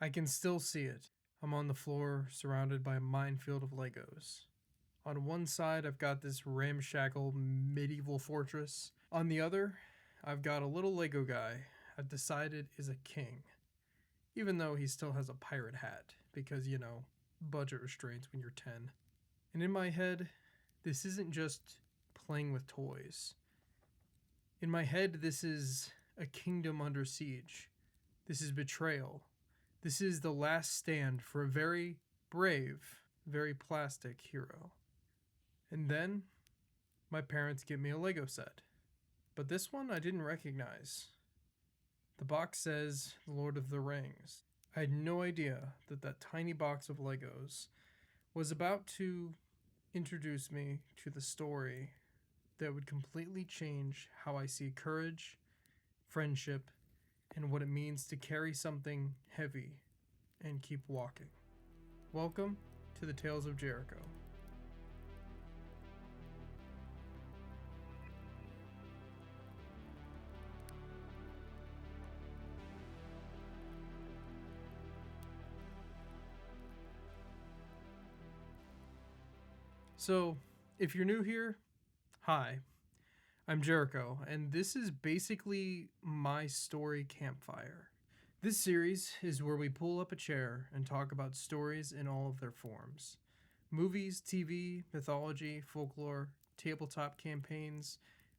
I can still see it. I'm on the floor, surrounded by a minefield of Legos. On one side, I've got this ramshackle medieval fortress. On the other, I've got a little Lego guy I've decided is a king. Even though he still has a pirate hat, because, budget restraints when you're 10. And in my head, this isn't just playing with toys. In my head, this is a kingdom under siege. This is betrayal. This is the last stand for a very brave, very plastic hero. And then, my parents give me a Lego set. But this one I didn't recognize. The box says The Lord of the Rings. I had no idea that tiny box of Legos was about to introduce me to the story that would completely change how I see courage, friendship, and what it means to carry something heavy and keep walking. Welcome to the Tales of Jericho. So, if you're new here, hi, I'm Jericho, and this is basically my story campfire. This series is where we pull up a chair and talk about stories in all of their forms. Movies, TV, mythology, folklore, tabletop campaigns,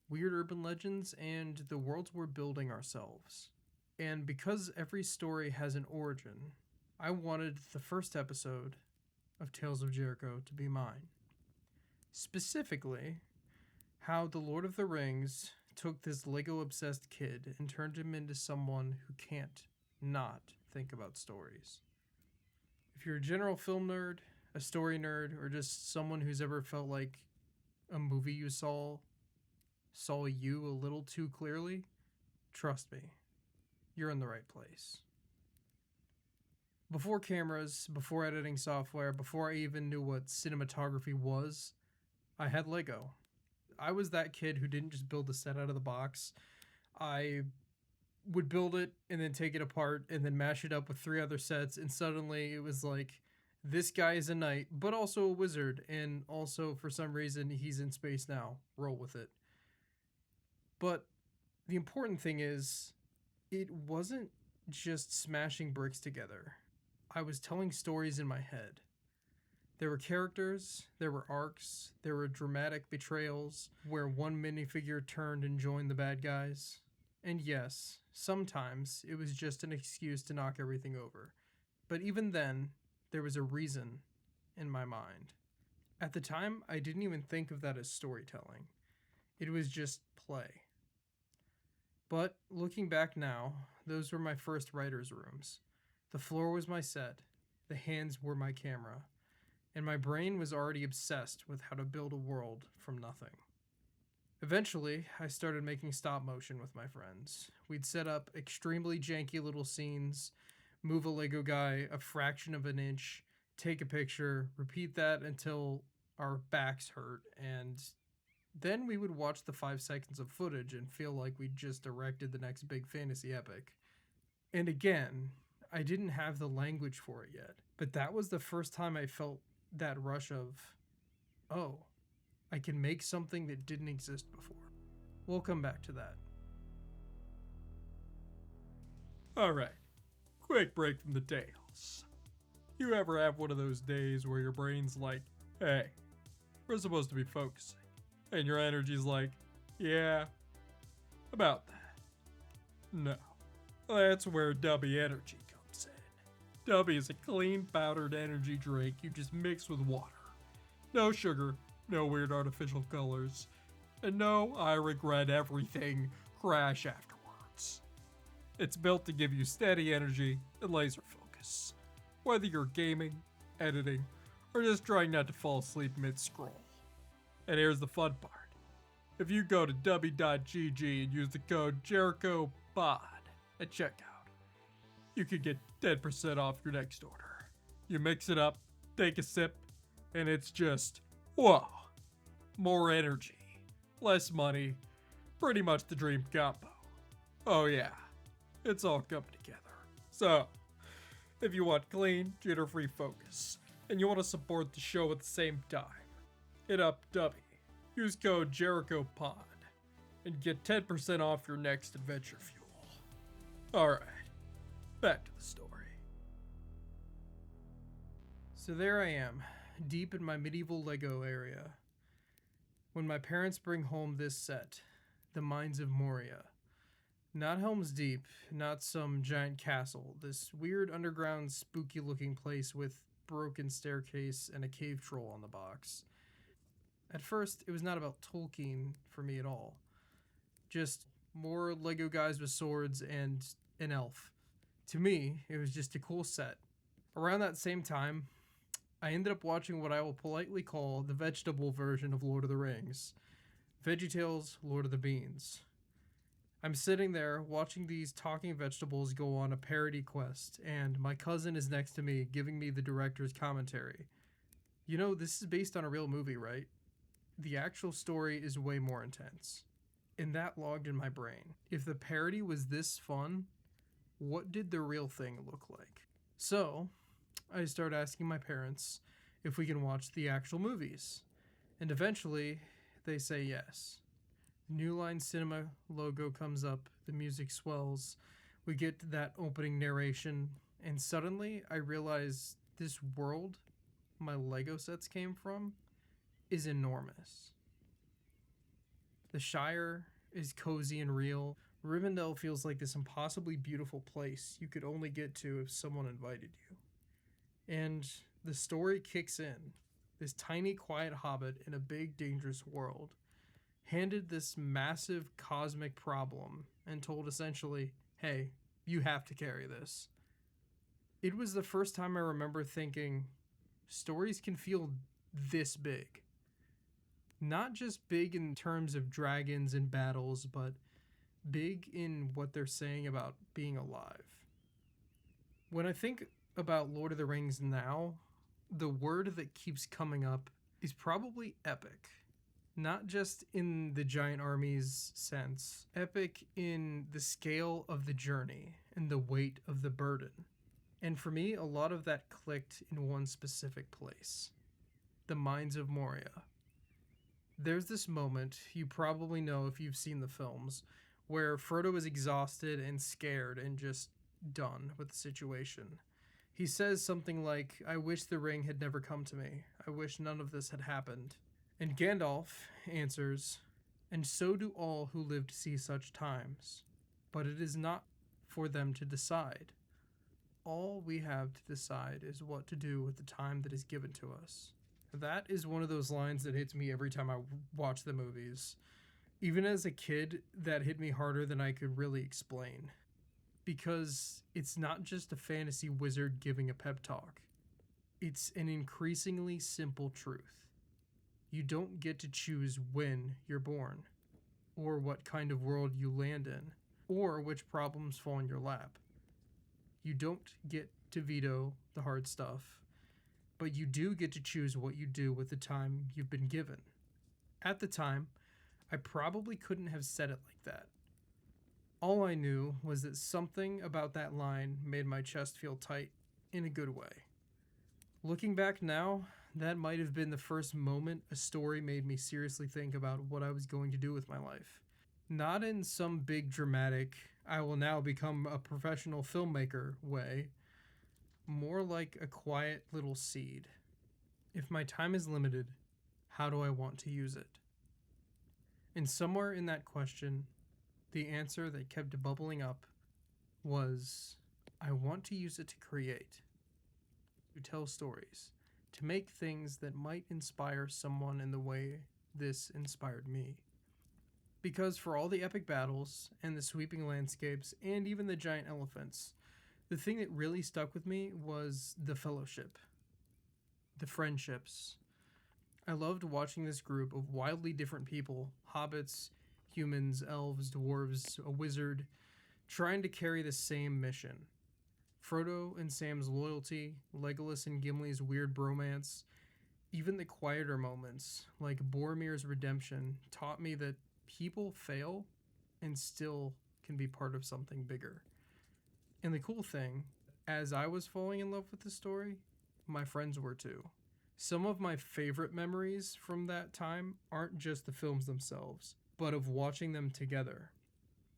weird urban legends, and the worlds we're building ourselves. And because every story has an origin, I wanted the first episode of Tales of Jericho to be mine. Specifically, how The Lord of the Rings took this Lego-obsessed kid and turned him into someone who can't not think about stories. If you're a general film nerd, a story nerd, or just someone who's ever felt like a movie you saw you a little too clearly, trust me, you're in the right place. Before cameras, before editing software, before I even knew what cinematography was, I had Lego. I was that kid who didn't just build the set out of the box. I would build it and then take it apart and then mash it up with 3 other sets, and suddenly it was like, this guy is a knight, but also a wizard, and also for some reason he's in space now. Roll with it. But the important thing is, it wasn't just smashing bricks together. I was telling stories in my head. There were characters, there were arcs, there were dramatic betrayals where one minifigure turned and joined the bad guys. And yes, sometimes it was just an excuse to knock everything over. But even then, there was a reason in my mind. At the time, I didn't even think of that as storytelling. It was just play. But looking back now, those were my first writer's rooms. The floor was my set, the hands were my camera. And my brain was already obsessed with how to build a world from nothing. Eventually, I started making stop motion with my friends. We'd set up extremely janky little scenes, move a Lego guy a fraction of an inch, take a picture, repeat that until our backs hurt, and then we would watch the 5 seconds of footage and feel like we'd just directed the next big fantasy epic. And again, I didn't have the language for it yet, but that was the first time I felt that rush of, oh, I can make something that didn't exist before. We'll come back to that. Alright, quick break from the tales. You ever have one of those days where your brain's like, hey, we're supposed to be focusing, and your energy's like, yeah, about that. No, that's where Dubby Energy comes in. Dubby is a clean powdered energy drink you just mix with water. No sugar, no weird artificial colors, and no I regret everything crash afterwards. It's built to give you steady energy and laser focus, whether you're gaming, editing, or just trying not to fall asleep mid-scroll. And here's the fun part. If you go to dubby.gg and use the code JerichoPod at checkout, you can get 10% off your next order. You mix it up, take a sip, and it's just, whoa, more energy, less money, pretty much the dream combo. Oh yeah, it's all coming together. So, If you want clean, jitter-free focus, and you want to support the show at the same time, hit up Dubby. Use code Jericho Pod and get 10% off your next adventure fuel. Alright, back to the story. So there I am, deep in my medieval Lego area, when my parents bring home this set, the Mines of Moria. Not Helm's Deep, not some giant castle, this weird underground spooky looking place with broken staircase and a cave troll on the box. At first, it was not about Tolkien for me at all. Just more Lego guys with swords and an elf. To me, it was just a cool set. Around that same time, I ended up watching what I will politely call the vegetable version of Lord of the Rings. VeggieTales, Lord of the Beans. I'm sitting there watching these talking vegetables go on a parody quest, and my cousin is next to me giving me the director's commentary. You know, this is based on a real movie, right? The actual story is way more intense. And that logged in my brain. If the parody was this fun, what did the real thing look like? So, I start asking my parents if we can watch the actual movies. And eventually, they say yes. New Line Cinema logo comes up, the music swells, we get to that opening narration, and suddenly I realize this world my Lego sets came from is enormous. The Shire is cozy and real. Rivendell feels like this impossibly beautiful place you could only get to if someone invited you. And the story kicks in. This tiny, quiet hobbit in a big, dangerous world, handed this massive cosmic problem and told essentially, hey, you have to carry this. It was the first time I remember thinking, stories can feel this big. Not just big in terms of dragons and battles, but big in what they're saying about being alive. When I think about Lord of the Rings now, the word that keeps coming up is probably epic. Not just in the giant armies sense, epic in the scale of the journey and the weight of the burden. And for me, a lot of that clicked in one specific place. The Mines of Moria. There's this moment, you probably know if you've seen the films, where Frodo is exhausted and scared and just done with the situation. He says something like, I wish the ring had never come to me. I wish none of this had happened. And Gandalf answers, and so do all who live to see such times. But it is not for them to decide. All we have to decide is what to do with the time that is given to us. That is one of those lines that hits me every time I watch the movies. Even as a kid, that hit me harder than I could really explain. Because it's not just a fantasy wizard giving a pep talk. It's an increasingly simple truth. You don't get to choose when you're born, or what kind of world you land in, or which problems fall in your lap. You don't get to veto the hard stuff, but you do get to choose what you do with the time you've been given. At the time, I probably couldn't have said it like that. All I knew was that something about that line made my chest feel tight in a good way. Looking back now, that might have been the first moment a story made me seriously think about what I was going to do with my life. Not in some big dramatic, I will now become a professional filmmaker way. More like a quiet little seed. If my time is limited, how do I want to use it? And somewhere in that question, the answer that kept bubbling up was, I want to use it to create, to tell stories, to make things that might inspire someone in the way this inspired me. Because for all the epic battles and the sweeping landscapes and even the giant elephants, the thing that really stuck with me was the fellowship, the friendships. I loved watching this group of wildly different people, hobbits, humans, elves, dwarves, a wizard, trying to carry the same mission. Frodo and Sam's loyalty, Legolas and Gimli's weird bromance, even the quieter moments, like Boromir's redemption, taught me that people fail and still can be part of something bigger. And the cool thing, As I was falling in love with the story, my friends were too. Some of my favorite memories from that time aren't just the films themselves, but of watching them together.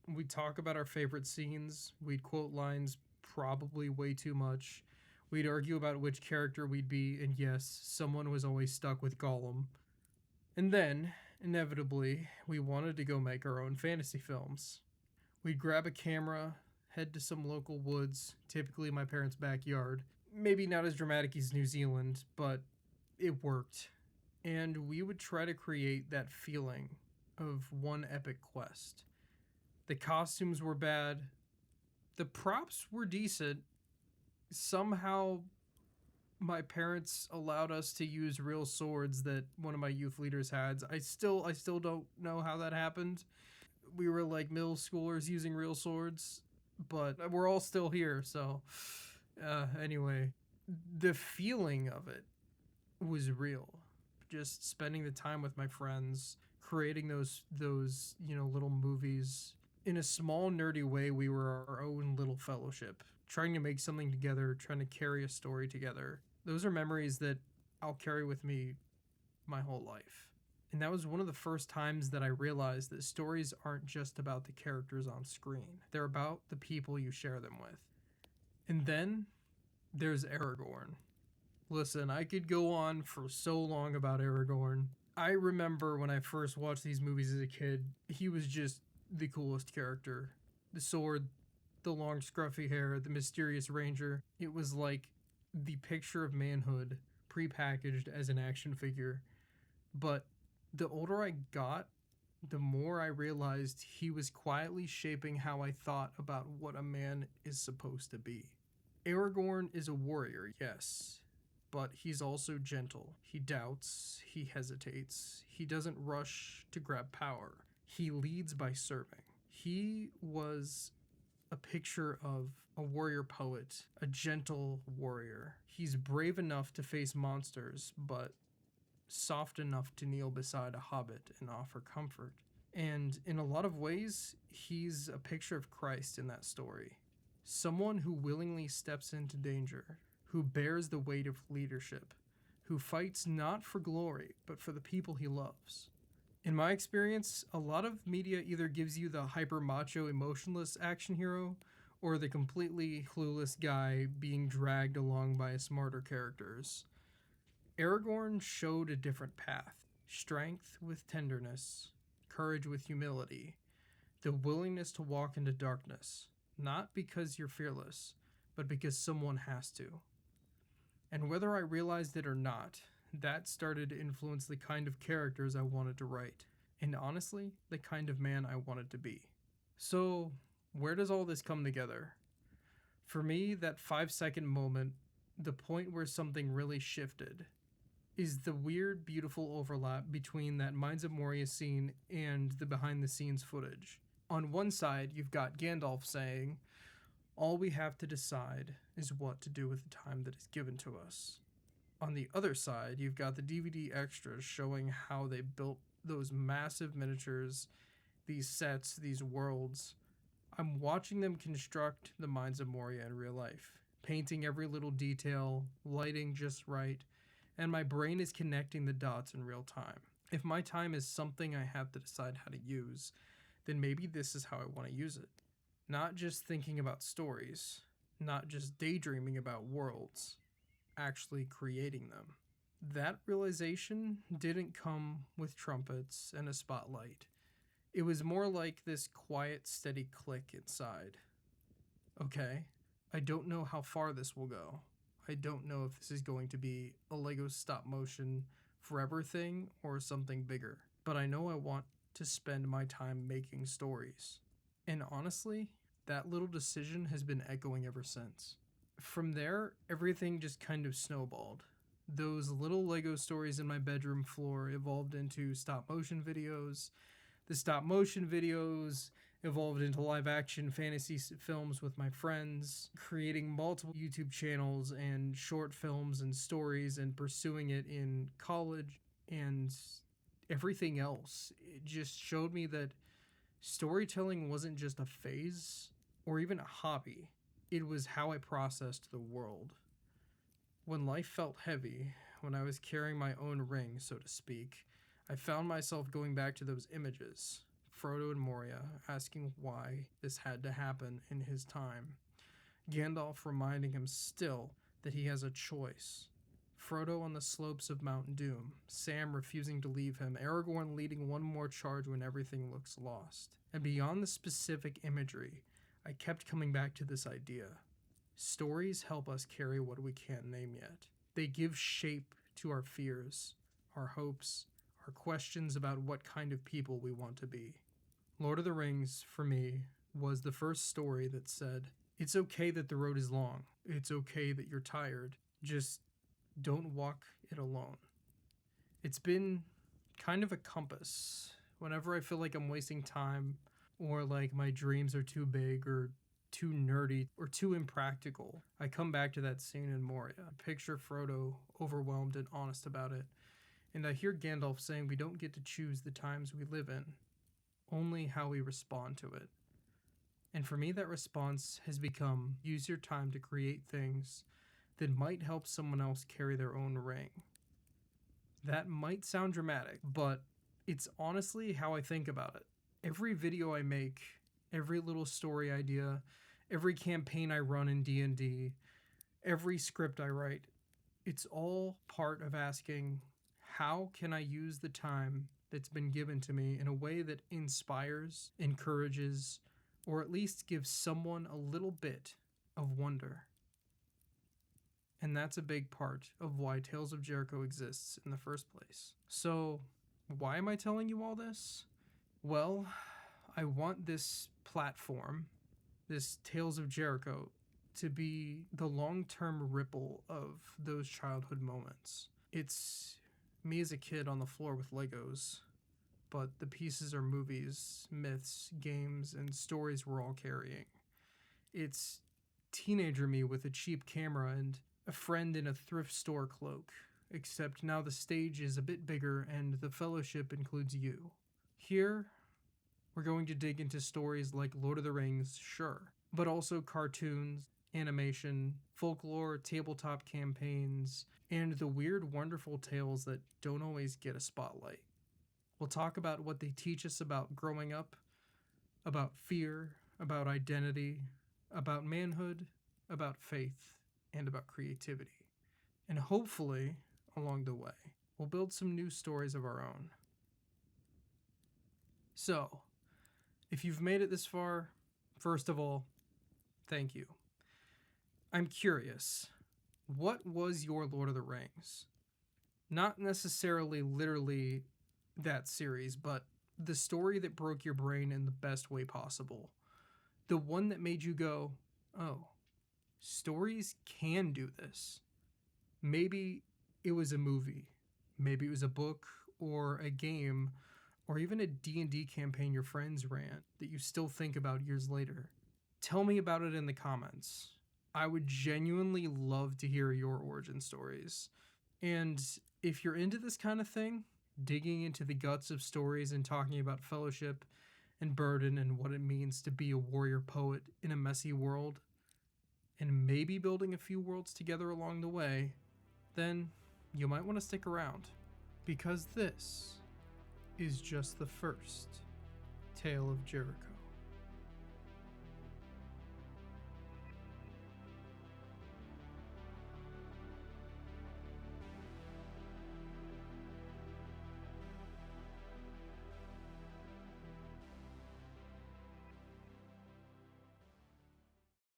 We'd talk about our favorite scenes, we'd quote lines probably way too much, we'd argue about which character we'd be, and yes, someone was always stuck with Gollum. And then, inevitably, we wanted to go make our own fantasy films. We'd grab a camera, head to some local woods, typically my parents' backyard. Maybe not as dramatic as New Zealand, but it worked. And we would try to create that feeling of one epic quest. The costumes were bad. The props were decent. Somehow, my parents allowed us to use real swords that one of my youth leaders had. I still don't know how that happened. We were like middle schoolers using real swords, but we're all still here. So, anyway, the feeling of it was real. Just spending the time with my friends, creating those little movies. In a small nerdy way, we were our own little fellowship, trying to make something together, trying to carry a story together. Those are memories that I'll carry with me my whole life. And that was one of the first times that I realized that stories aren't just about the characters on screen. They're about the people you share them with. And then there's Aragorn. Listen, I could go on for so long about Aragorn. I remember when I first watched these movies as a kid, he was just the coolest character. The sword, the long scruffy hair, the mysterious ranger. It was like the picture of manhood prepackaged as an action figure. But the older I got, the more I realized he was quietly shaping how I thought about what a man is supposed to be. Aragorn is a warrior, yes, but he's also gentle. He doubts, he hesitates, he doesn't rush to grab power. He leads by serving. He was a picture of a warrior poet, a gentle warrior. He's brave enough to face monsters, but soft enough to kneel beside a hobbit and offer comfort. And in a lot of ways, he's a picture of Christ in that story. Someone who willingly steps into danger, who bears the weight of leadership, who fights not for glory, but for the people he loves. In my experience, a lot of media either gives you the hyper macho, emotionless action hero, or the completely clueless guy being dragged along by smarter characters. Aragorn showed a different path. Strength with tenderness, courage with humility, the willingness to walk into darkness, not because you're fearless, but because someone has to. And whether I realized it or not, that started to influence the kind of characters I wanted to write, and honestly, the kind of man I wanted to be. So, where does all this come together? For me, that 5-second moment, the point where something really shifted, is the weird, beautiful overlap between that Mines of Moria scene and the behind-the-scenes footage. On one side, you've got Gandalf saying, "All we have to decide is what to do with the time that is given to us." On the other side, you've got the DVD extras showing how they built those massive miniatures, these sets, these worlds. I'm watching them construct the Mines of Moria in real life, painting every little detail, lighting just right, and my brain is connecting the dots in real time. If my time is something I have to decide how to use, then maybe this is how I want to use it. Not just thinking about stories, not just daydreaming about worlds, actually creating them. That realization didn't come with trumpets and a spotlight. It was more like this quiet, steady click inside. Okay, I don't know how far this will go. I don't know if this is going to be a Lego stop motion forever thing or something bigger, but I know I want to spend my time making stories. And honestly, that little decision has been echoing ever since. From there, everything just kind of snowballed. Those little Lego stories in my bedroom floor evolved into stop motion videos. The stop motion videos evolved into live action fantasy films with my friends, creating multiple YouTube channels and short films and stories and pursuing it in college and everything else. It just showed me that storytelling wasn't just a phase or even a hobby. It was how I processed the world. When life felt heavy, when I was carrying my own ring, so to speak, I found myself going back to those images. Frodo and Moria, asking why this had to happen in his time. Gandalf reminding him still that he has a choice. Frodo on the slopes of Mount Doom, Sam refusing to leave him, Aragorn leading one more charge when everything looks lost. And beyond the specific imagery, I kept coming back to this idea. Stories help us carry what we can't name yet. They give shape to our fears, our hopes, our questions about what kind of people we want to be. Lord of the Rings, for me, was the first story that said, it's okay that the road is long. It's okay that you're tired. Just don't walk it alone. It's been kind of a compass. Whenever I feel like I'm wasting time, or like my dreams are too big or too nerdy or too impractical, I come back to that scene in Moria. I picture Frodo overwhelmed and honest about it. And I hear Gandalf saying we don't get to choose the times we live in, only how we respond to it. And for me, that response has become use your time to create things that might help someone else carry their own ring. That might sound dramatic, but it's honestly how I think about it. Every video I make, every little story idea, every campaign I run in D&D, every script I write, it's all part of asking, how can I use the time that's been given to me in a way that inspires, encourages, or at least gives someone a little bit of wonder? And that's a big part of why Tales of Jericho exists in the first place. So, why am I telling you all this? Well, I want this platform, this Tales of Jericho, to be the long-term ripple of those childhood moments. It's me as a kid on the floor with Legos, but the pieces are movies, myths, games, and stories we're all carrying. It's teenager me with a cheap camera and a friend in a thrift store cloak, except now the stage is a bit bigger and the fellowship includes you. Here, we're going to dig into stories like Lord of the Rings, sure, but also cartoons, animation, folklore, tabletop campaigns, and the weird, wonderful tales that don't always get a spotlight. We'll talk about what they teach us about growing up, about fear, about identity, about manhood, about faith, and about creativity. And hopefully, along the way, we'll build some new stories of our own. So, if you've made it this far, first of all, thank you. I'm curious, what was your Lord of the Rings? Not necessarily literally that series, but the story that broke your brain in the best way possible. The one that made you go, oh, stories can do this. Maybe it was a movie, maybe it was a book or a game, or even a D&D campaign your friends ran that you still think about years later. Tell me about it in the comments. I would genuinely love to hear your origin stories. And if you're into this kind of thing, digging into the guts of stories and talking about fellowship and burden and what it means to be a warrior poet in a messy world, and maybe building a few worlds together along the way, then you might want to stick around, because this is just the first Tale of Jericho.